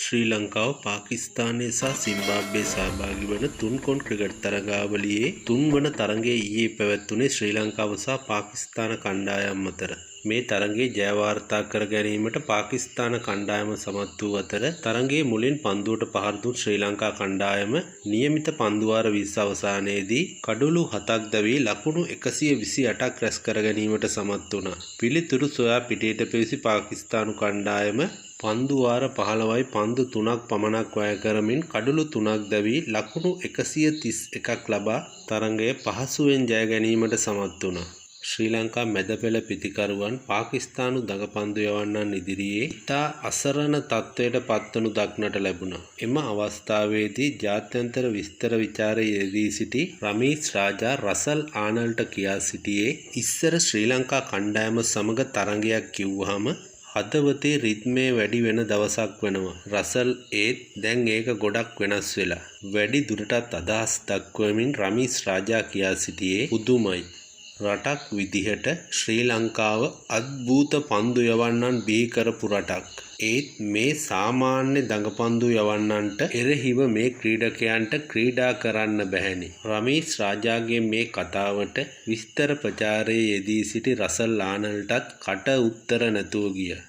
ශ්‍රී ලංකාව පාකිස්තානය සහ සිම්බාබ්වේ සහභාගී වන 3 කොන් ක්‍රිකට් තරගාවලියේ 3 වන තරගය ඊයේ පැවැත්වුණේ ශ්‍රී ලංකාව සහ පාකිස්තාන කණ්ඩායම් අතර. මේ තරගයේ ජය වාර්තා කර ගැනීමට පාකිස්තාන කණ්ඩායම සමත් වූ අතර තරගයේ මුලින් පන්දුවට පහර දුන් ශ්‍රී ලංකා කණ්ඩායම නියමිත පන්දු වාර 20 අවසානයේදී කඩුළු 7ක් දැවී ලකුණු 128ක් රැස් කර ගැනීමට සමත් වුණා. පිළිතුරු සොයා පිටේට පැවිසි පාකිස්තානු කණ්ඩායම පන්දු වාර 15යි පන්දු 3ක් පමණක් වැය කරමින් කඩුළු 3ක් දැවී ලකුණු 131ක් ලබා තරගය පහසුවෙන් ජය ගැනීමට සමත් වුණා. ශ්‍රී ලංකා මැද පෙළ පිතිකරුවන් පාකිස්තානු දඟපන්දු යවන්නන් ඉදිරියේ ඉතා අසරණ තත්ත්වයට පත්වනු දක්නට ලැබුණා. එම අවස්ථාවේදී ජාත්‍යන්තර විස්තර විචාරයේ යෙදී සිටි රමීස් රාජා රසල් ආනල්ට කියා සිටියේ ඉස්සර ශ්‍රී ලංකා කණ්ඩායම සමග තරගයක් කිව්වහම හදවතේ රිද්මේ වැඩි වෙන දවසක් වෙනවා. රසල් ඒත් දැන් ඒක ගොඩක් වෙනස් වෙලා. වැඩි දුරටත් අදහස් දක්වමින් රමීස් රාජා කියා සිටියේ පුදුමයි. රටක් විදිහට ශ්‍රී ලංකාව අද්භූත පන්දු යවන්නන් බිහි කරපු රටක්. ඒත් මේ සාමාන්‍ය දඟපන්දු යවන්නන්ට එරෙහිව මේ ක්‍රීඩකයන්ට ක්‍රීඩා කරන්න බැහැනි. රමීස් රාජාගේ මේ කතාවට විස්තර ප්‍රචාරයේ යෙදී සිටි රසල් ආනල්ටත් කට උත්තර නැතුව ගියා.